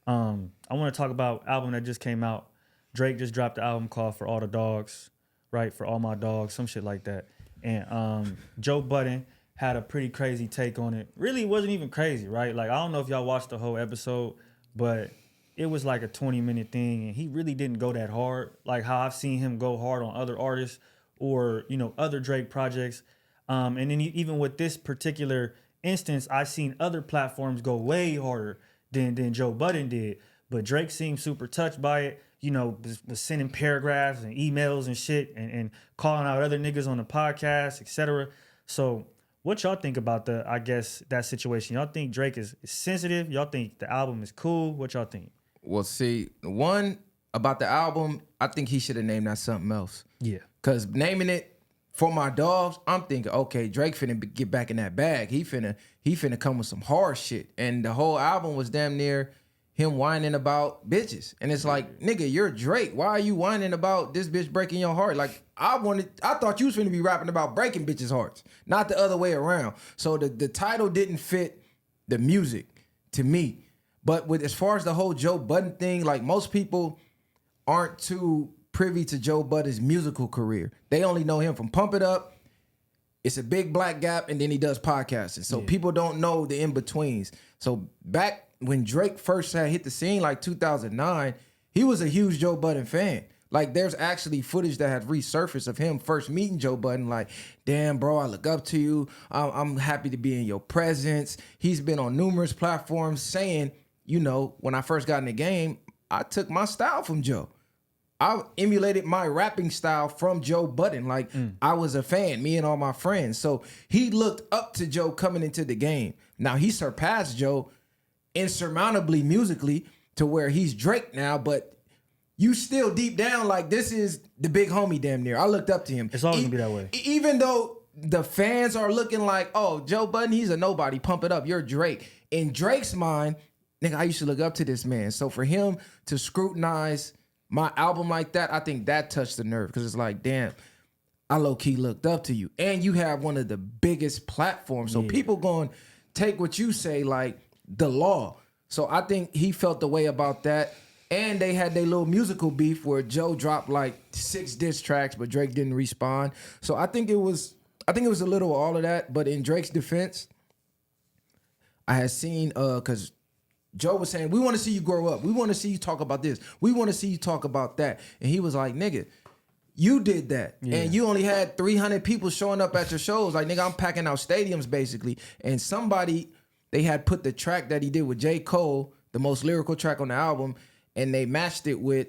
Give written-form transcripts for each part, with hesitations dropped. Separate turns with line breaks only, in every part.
I want to talk about album that just came out. Drake just dropped the album called For All the Dogs, right? For All My Dogs, some shit like that. And Joe Budden had a pretty crazy take on it. Really, it wasn't even crazy, right? Like, I don't know if y'all watched the whole episode, but it was like a 20-minute thing, and he really didn't go that hard. Like how I've seen him go hard on other artists or, other Drake projects. And then even with this particular instance, I've seen other platforms go way harder than Joe Budden did. But Drake seemed super touched by it, was sending paragraphs and emails and shit and calling out other niggas on the podcast, etc. So what y'all think about that situation? Y'all think Drake is sensitive? Y'all think the album is cool? What y'all think?
Well, see, one about the album, I think he should have named that something else.
Yeah.
Because naming it For My Dogs, I'm thinking, okay, Drake finna get back in that bag. He finna come with some hard shit. And the whole album was damn near him whining about bitches. And it's like, nigga, you're Drake. Why are you whining about this bitch breaking your heart? Like, I thought you was finna be rapping about breaking bitches' hearts, not the other way around. So the title didn't fit the music to me. But as far as the whole Joe Budden thing, like most people aren't too privy to Joe Budden's musical career. They only know him from Pump It Up. It's a big black gap, and then he does podcasting. So people don't know the in-betweens. So back when Drake first had hit the scene, like 2009, he was a huge Joe Budden fan. Like there's actually footage that had resurfaced of him first meeting Joe Budden. Like, damn, bro, I look up to you. I'm happy to be in your presence. He's been on numerous platforms saying, when I first got in the game, I took my style from Joe. I emulated my rapping style from Joe Budden. Like, I was a fan, me and all my friends. So he looked up to Joe coming into the game. Now, he surpassed Joe insurmountably musically to where he's Drake now, but you still deep down, like, this is the big homie damn near. I looked up to him.
It's always gonna be that way.
Even though the fans are looking like, oh, Joe Budden, he's a nobody, pump it up, you're Drake. In Drake's mind, nigga, I used to look up to this man. So for him to scrutinize my album like that, I think that touched the nerve because it's like, damn, I low-key looked up to you. And you have one of the biggest platforms. So people going to take what you say like the law. So I think he felt the way about that. And they had their little musical beef where Joe dropped like 6 diss tracks, but Drake didn't respond. So I think it was a little of all of that. But in Drake's defense, I had seen, because Joe was saying, we want to see you grow up. We want to see you talk about this. We want to see you talk about that. And he was like, nigga, you did that. Yeah. And you only had 300 people showing up at your shows. Like, nigga, I'm packing out stadiums basically. And they had put the track that he did with J. Cole, the most lyrical track on the album, and they matched it with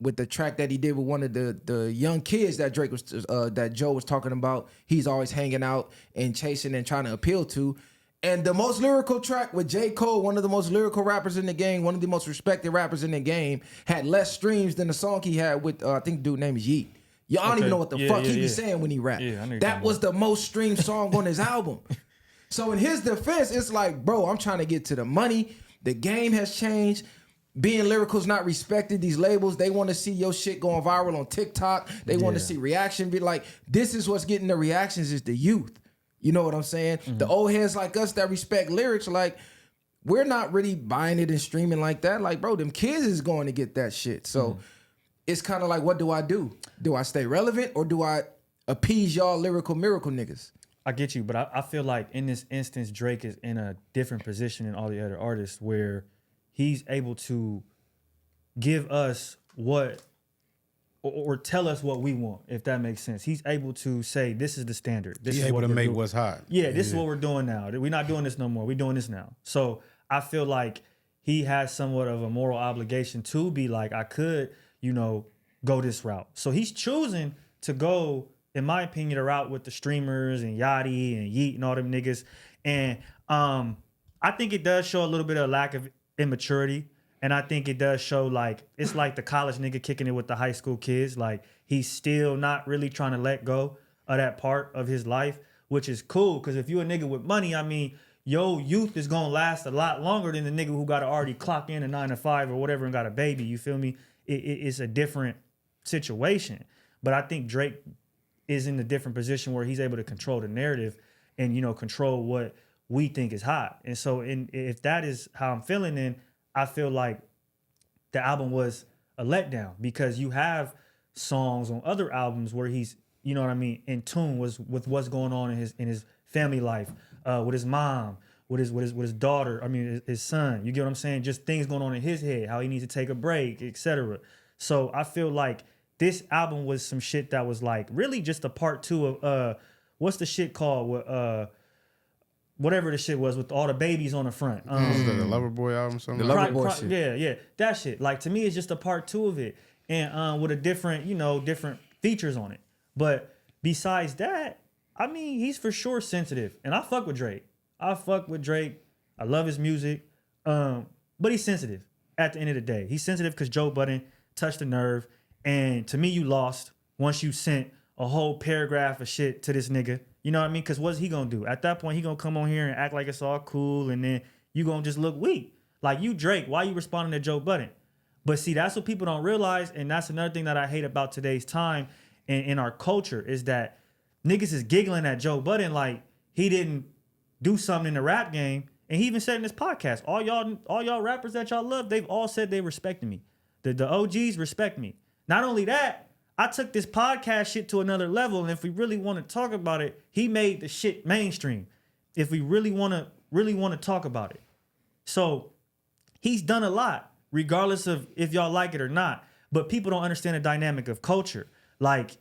the track that he did with one of the young kids that that Joe was talking about. He's always hanging out and chasing and trying to appeal to. And the most lyrical track with J. Cole, one of the most lyrical rappers in the game, one of the most respected rappers in the game, had less streams than the song he had with, I think the dude name is Yeet. Y'all don't even know what the fuck he be saying when he rap. That was the most streamed song on his album. So in his defense, it's like, bro, I'm trying to get to the money. The game has changed. Being lyrical is not respected. These labels, they want to see your shit going viral on TikTok. They want to see reaction. Be like, this is what's getting the reactions is the youth. You know what I'm saying? Mm-hmm. The old heads like us that respect lyrics, like, we're not really buying it and streaming like that. Like, bro, them kids is going to get that shit. So it's kind of like, what do I do? Do I stay relevant or do I appease y'all lyrical miracle niggas?
I get you, but I feel like in this instance, Drake is in a different position than all the other artists where he's able to give us what or tell us what we want, if that makes sense. He's able to say, this is the standard. This
He's
is
able
what
to
we're
make
doing.
What's hot.
Yeah, this is what we're doing now. We're not doing this no more. We're doing this now. So I feel like he has somewhat of a moral obligation to be like, I could, go this route. So he's choosing to go, in my opinion, the route with the streamers and Yachty and Yeet and all them niggas. And I think it does show a little bit of lack of immaturity. And I think it does show, like, it's like the college nigga kicking it with the high school kids. Like, he's still not really trying to let go of that part of his life, which is cool. Because if you a nigga with money, I mean, your youth is going to last a lot longer than the nigga who got to already clock in a 9 to 5 or whatever and got a baby. You feel me? It's a different situation. But I think Drake is in a different position where he's able to control the narrative and, control what we think is hot. And so if that is how I'm feeling, then I feel like the album was a letdown because you have songs on other albums where he's, you know what I mean, in tune with what's going on in his family life, with his mom, with his daughter, I mean his son. You get what I'm saying? Just things going on in his head, how he needs to take a break, etc. So I feel like this album was some shit that was like really just a part two of what's the shit called with whatever the shit was with all the babies on the front.
Was it the Loverboy album or something?
The Loverboy shit.
Yeah, that shit. Like to me, it's just a part two of it, and with a different, different features on it. But besides that, I mean, he's for sure sensitive, and I fuck with Drake. I love his music, but he's sensitive. At the end of the day, he's sensitive because Joe Budden touched the nerve, and to me, you lost once you sent a whole paragraph of shit to this nigga. You know what I mean? Because what's he gonna do? At that point, he gonna come on here and act like it's all cool, and then you gonna just look weak. Like you Drake, why you responding to Joe Budden? But see, that's what people don't realize, and that's another thing that I hate about today's time and in our culture is that niggas is giggling at Joe Budden like he didn't do something in the rap game. And he even said in this podcast, all y'all rappers that y'all love, they've all said they respected me. The OGs respect me. Not only that, I took this podcast shit to another level, and if we really want to talk about it, he made the shit mainstream. If we really want to talk about it. So he's done a lot, regardless of if y'all like it or not. But people don't understand the dynamic of culture. Like,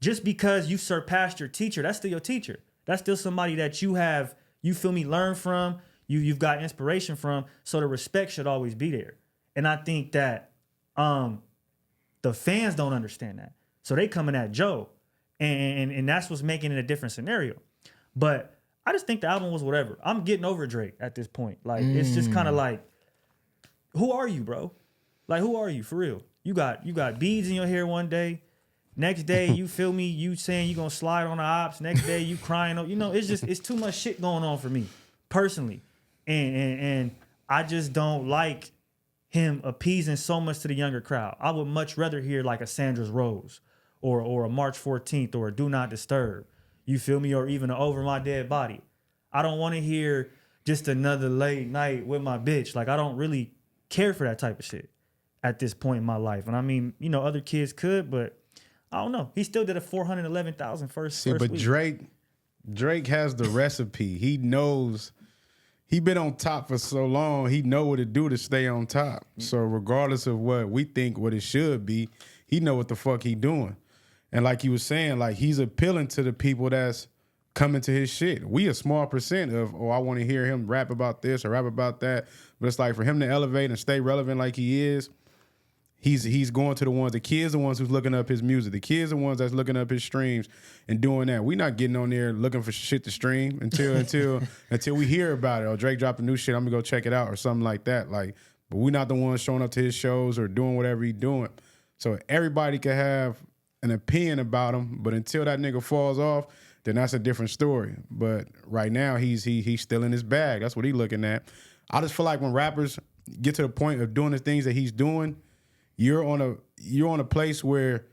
just because you surpassed your teacher, that's still your teacher. That's still somebody that you have, you feel me, learn from, you've got inspiration from. So the respect should always be there. And I think that the fans don't understand that. So they coming at Joe. And that's what's making it a different scenario. But I just think the album was whatever. I'm getting over Drake at this point. Like, it's just kind of like, who are you, bro? Like, who are you, for real? You got beads in your hair one day. Next day, you feel me, you saying you gonna slide on the ops. Next day, you crying. It's too much shit going on for me, personally. And I just don't like him appeasing so much to the younger crowd. I would much rather hear like a Sandra's Rose or a March 14th or a Do Not Disturb. You feel me? Or even an Over My Dead Body. I don't want to hear just another late night with my bitch. Like, I don't really care for that type of shit at this point in my life. And I mean, other kids could, but I don't know. He still did a 411,000 first
but
week.
Drake has the recipe. He knows. He been on top for so long. He know what to do to stay on top. So regardless of what we think what it should be, he know what the fuck he doing. And like he was saying, like he's appealing to the people that's coming to his shit. We a small percent of, I want to hear him rap about this or rap about that. But it's like for him to elevate and stay relevant like he is, he's going to the kids the ones who's looking up his music. The kids the ones that's looking up his streams and doing that. We not getting on there looking for shit to stream until we hear about it. Or Drake dropped a new shit, I'm gonna go check it out or something like that. Like, but we not the ones showing up to his shows or doing whatever he doing. So everybody can have an opinion about him, but until that nigga falls off, then that's a different story. But right now he's still in his bag. That's what he's looking at. I just feel like when rappers get to the point of doing the things that he's doing, you're on a place where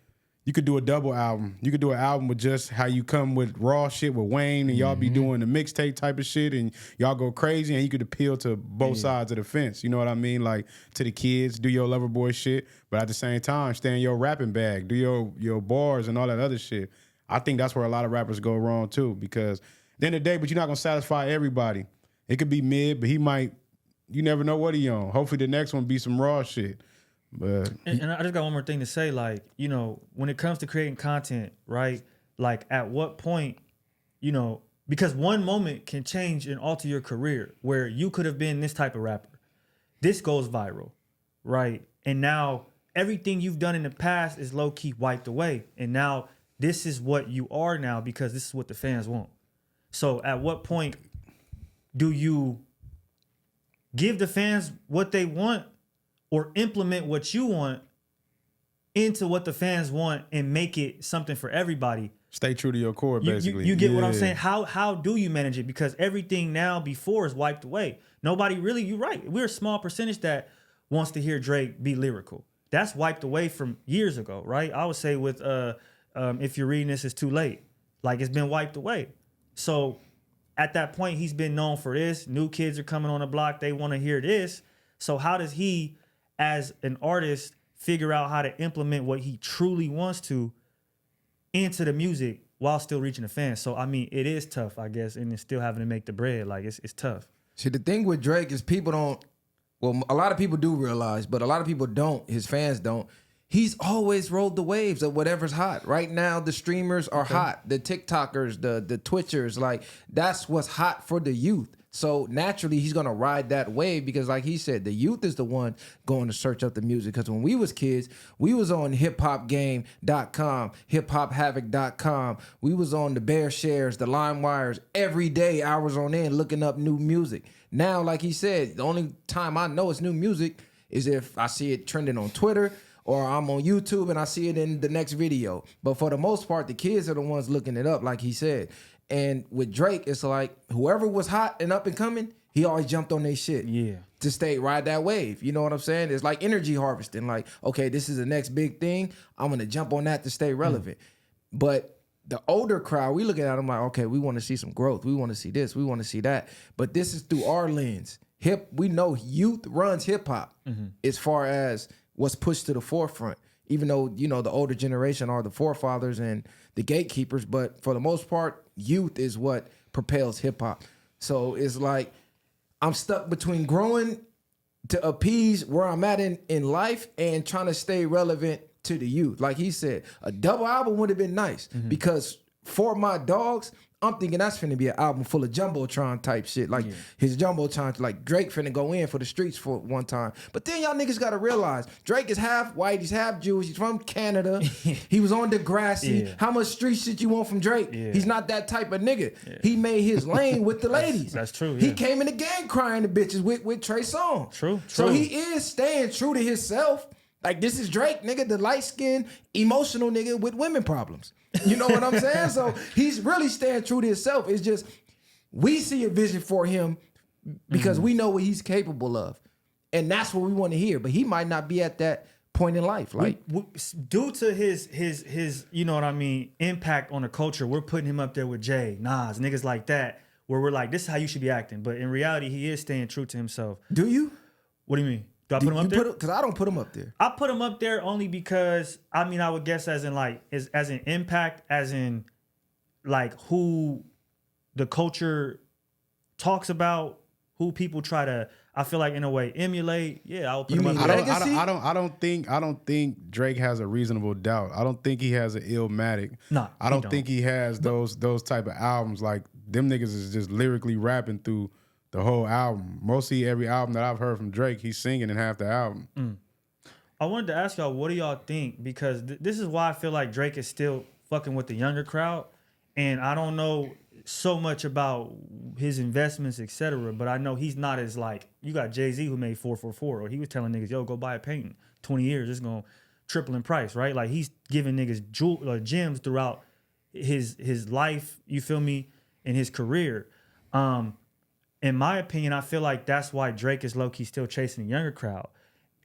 you could do a double album. You could do an album with just how you come with raw shit with Wayne and y'all be doing the mixtape type of shit and y'all go crazy and you could appeal to both sides of the fence. You know what I mean? Like to the kids, do your lover boy shit, but at the same time, stay in your rapping bag, do your bars and all that other shit. I think that's where a lot of rappers go wrong too, because at the end of the day, but you're not gonna satisfy everybody. It could be mid, but you never know what he on. Hopefully the next one be some raw shit. But
and I just got one more thing to say, like, when it comes to creating content, right? Like at what point, because one moment can change and alter your career where you could have been this type of rapper. This goes viral, right? And now everything you've done in the past is low-key wiped away. And now this is what you are now because this is what the fans want. So at what point do you give the fans what they want or implement what you want into what the fans want and make it something for everybody?
Stay true to your core, basically.
You get what I'm saying? How do you manage it? Because everything now before is wiped away. Nobody really, you're right. We're a small percentage that wants to hear Drake be lyrical. That's wiped away from years ago, right? I would say with If You're Reading This, It's Too Late. Like, it's been wiped away. So at that point, he's been known for this. New kids are coming on the block. They want to hear this. So how does he, as an artist, figure out how to implement what he truly wants to into the music while still reaching the fans? So I mean, it is tough, I guess, and it's still having to make the bread. Like it's tough.
See, the thing with Drake is people don't. Well, a lot of people do realize, but a lot of people don't. His fans don't. He's always rode the waves of whatever's hot. Right now, the streamers are hot. The TikTokers, the Twitchers, like that's what's hot for the youth. So naturally, he's gonna ride that wave because, like he said, the youth is the one going to search up the music. Because when we was kids, we was on hiphopgame.com, hiphophavoc.com. We was on the Bear Shares, the LimeWires, every day, hours on end, looking up new music. Now, like he said, the only time I know it's new music is if I see it trending on Twitter or I'm on YouTube and I see it in the next video. But for the most part, the kids are the ones looking it up, like he said. And with Drake, it's like whoever was hot and up and coming, he always jumped on their shit.
Yeah.
To ride that wave. You know what I'm saying? It's like energy harvesting. Like, okay, this is the next big thing. I'm gonna jump on that to stay relevant. But the older crowd, we looking at them like, okay, we want to see some growth. We want to see this. We want to see that. But this is through our lens. We know youth runs hip hop as far as what's pushed to the forefront. Even though, you know, the older generation are the forefathers and the gatekeepers, but for the most part, youth is what propels hip hop. So it's like I'm stuck between growing to appease where I'm at in life and trying to stay relevant to the youth. Like he said, a double album would have been nice because for my dogs, I'm thinking that's finna be an album full of Jumbotron type shit. Like his Jumbotron, like Drake finna go in for the streets for one time. But then y'all niggas gotta realize Drake is half white, he's half Jewish, he's from Canada. He was on Degrassi.
Yeah.
How much street shit you want from Drake?
Yeah.
He's not that type of nigga. Yeah. He made his lane with the ladies.
That's true.
He came in the game crying to bitches with Trey Songz.
True.
So he is staying true to himself. Like, this is Drake, nigga, the light-skinned, emotional nigga with women problems. You know what I'm saying? So he's really staying true to himself. It's just, we see a vision for him because we know what he's capable of. And that's what we want to hear. But he might not be at that point in life. Like,
due to his you know what I mean, impact on the culture, we're putting him up there with Jay, Nas, niggas like that, where we're like, this is how you should be acting. But in reality, he is staying true to himself.
Do you?
What do you mean? Do I put him up there?
Because I don't put him up there.
I put him up there only because, I mean, I would guess as in like, as an impact, as in like who the culture talks about, who people try to, I feel like in a way emulate. Yeah, I would put him up there.
I don't think Drake has a reasonable doubt. I don't think he has an Illmatic.
Nah,
I don't think he has those type of albums. Like, them niggas is just lyrically rapping through the whole album. Mostly every album that I've heard from Drake, he's singing in half the album.
I wanted to ask y'all, what do y'all think? Because this is why I feel like Drake is still fucking with the younger crowd. And I don't know so much about his investments, etc. But I know he's not as like, you got Jay-Z who made 444, or he was telling niggas, yo, go buy a painting. 20 years, it's going to triple in price, right? Like, he's giving niggas gems throughout his life, you feel me, and his career. In my opinion, I feel like that's why Drake is low-key still chasing the younger crowd,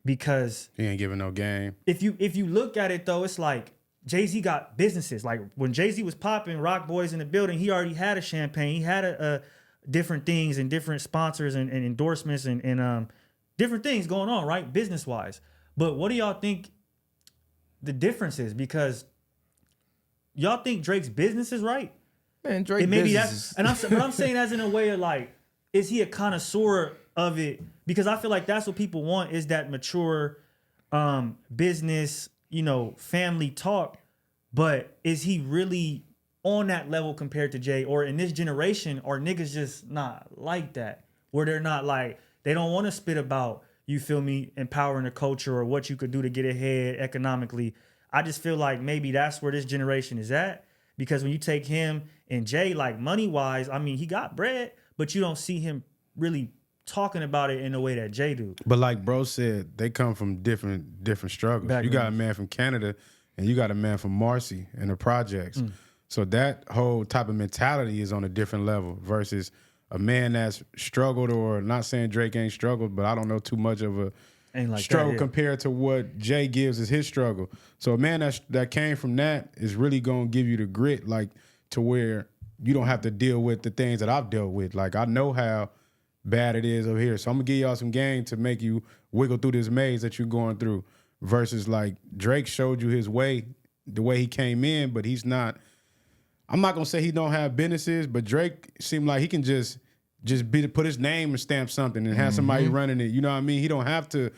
because
he ain't giving no game.
If you look at it though, it's like Jay-Z got businesses. Like when Jay-Z was popping, Rock Boys in the building, he already had a champagne. He had a different things and different sponsors and endorsements and different things going on, right, business-wise. But what do y'all think the difference is? Because y'all think Drake's business is right?
Man, Drake
and maybe
business
that's, but I'm saying as in a way of like, is he a connoisseur of it? Because I feel like that's what people want, is that mature business, you know, family talk. But is he really on that level compared to Jay? Or in this generation, are niggas just not like that? Where they're not like, they don't want to spit about, you feel me, empowering the culture or what you could do to get ahead economically. I just feel like maybe that's where this generation is at. Because when you take him and Jay, like money-wise, I mean, he got bread, but you don't see him really talking about it in the way that Jay do.
But like bro said, they come from different struggles. You got a man from Canada and you got a man from Marcy in the projects. So that whole type of mentality is on a different level versus a man that's struggled, or not saying Drake ain't struggled, but I don't know too much of a
like
struggle
that,
compared to what Jay gives as his struggle. So a man that came from that is really going to give you the grit, like to where you don't have to deal with the things that I've dealt with. Like, I know how bad it is over here. So I'm gonna give y'all some game to make you wiggle through this maze that you're going through. Versus like Drake showed you his way, the way he came in, but he's not. I'm not gonna say he don't have businesses, but Drake seemed like he can just put his name and stamp something and have somebody running it. You know what I mean? He don't have to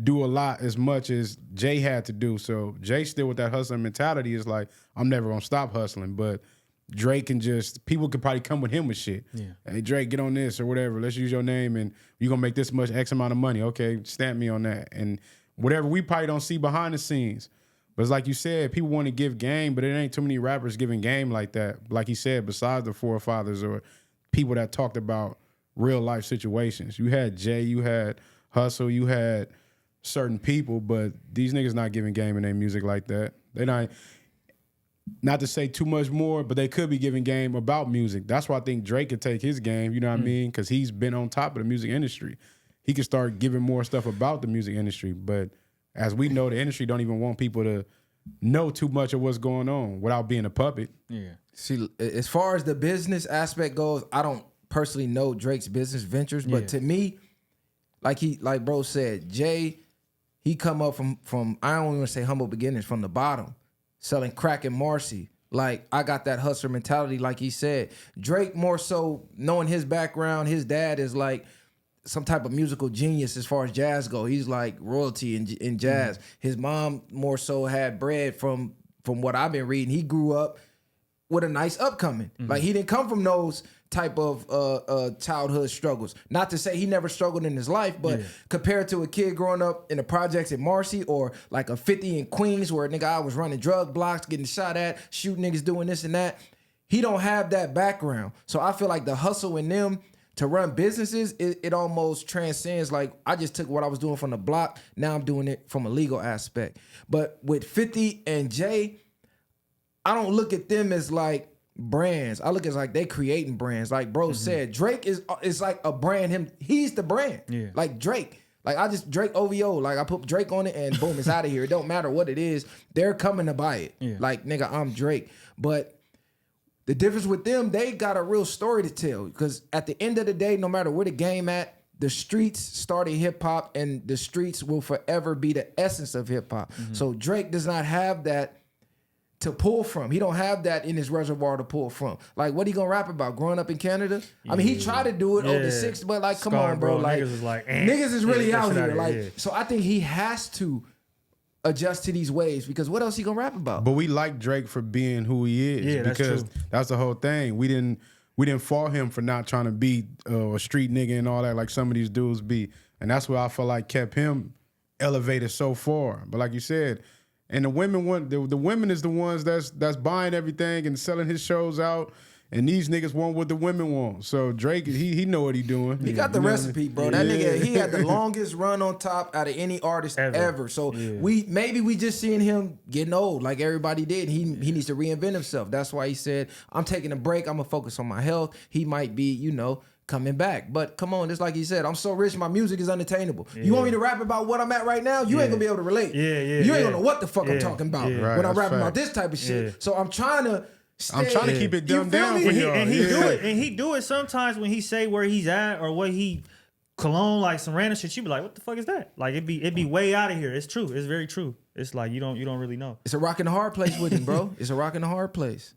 do a lot as much as Jay had to do. So Jay still with that hustling mentality is like, I'm never gonna stop hustling. But Drake can people could probably come with him with shit. Yeah. Hey, Drake, get on this or whatever. Let's use your name and you're gonna make this much X amount of money. Okay, stamp me on that. And whatever we probably don't see behind the scenes. But it's like you said, people want to give game, but it ain't too many rappers giving game like that. Like you said, besides the forefathers or people that talked about real life situations. You had Jay, you had Hustle, you had certain people, but these niggas not giving game in their music like that. They not to say too much more, but they could be giving game about music. That's why I think Drake could take his game, you know what I mean? Because he's been on top of the music industry. He could start giving more stuff about the music industry, but as we know, the industry don't even want people to know too much of what's going on without being a puppet.
Yeah.
See, as far as the business aspect goes, I don't personally know Drake's business ventures, but to me, like bro said, Jay, he come up from I don't even want to say humble beginnings, from the bottom, selling crack in Marcy. Like, I got that hustler mentality, like he said. Drake, more so knowing his background, his dad is like some type of musical genius as far as jazz go. He's like royalty in jazz. His mom more so had bread from what I've been reading. He grew up with a nice upcoming. Like, he didn't come from those type of childhood struggles. Not to say he never struggled in his life, but compared to a kid growing up in the projects in Marcy or like a 50 in Queens where I was running drug blocks, getting shot at, shooting niggas, doing this and that, he don't have that background. So I feel like the hustle in them to run businesses, it almost transcends. Like, I just took what I was doing from the block, now I'm doing it from a legal aspect. But with 50 and Jay, I don't look at them as like brands. I look at it like they creating brands. Like bro said, Drake is like a brand. He's the brand. Yeah. Like Drake. Like Drake OVO. Like I put Drake on it and boom, it's out of here. It don't matter what it is. They're coming to buy it. Yeah. Like, nigga, I'm Drake. But the difference with them, they got a real story to tell. Because at the end of the day, no matter where the game at, the streets started hip hop and the streets will forever be the essence of hip hop. So Drake does not have that to pull from. He don't have that in his reservoir to pull from. Like, what he gonna rap about? Growing up in Canada? I mean, he tried to do it over the 60s, but like, come on, bro. Like, niggas is really out here. Like, so I think he has to adjust to these waves, because what else he gonna rap about?
But we like Drake for being who he is. Yeah, because that's the whole thing. We didn't fault him for not trying to be a street nigga and all that like some of these dudes be. And that's what I feel like kept him elevated so far. But like you said, and the women the women is the ones that's buying everything and selling his shows out. And these niggas want what the women want. So Drake, he know what he doing.
He got the recipe, bro. That nigga, he had the longest run on top out of any artist ever. So we just seeing him getting old like everybody did. He needs to reinvent himself. That's why he said, I'm taking a break. I'm gonna focus on my health. He might be, coming back. But come on, just like he said, I'm so rich, my music is unattainable. You want me to rap about what I'm at right now? You ain't gonna be able to relate. You ain't gonna know what the fuck I'm talking about when I'm rapping about this type of shit. So I'm trying to
keep it dumbed down for y'all.
And he do it sometimes when he say where he's at or what he cologne, like some random shit. You be like, what the fuck is that? Like, it be way out of here. It's true. It's very true. It's like you don't really know.
It's a rock and a hard place with him, bro. It's a rock and a hard place.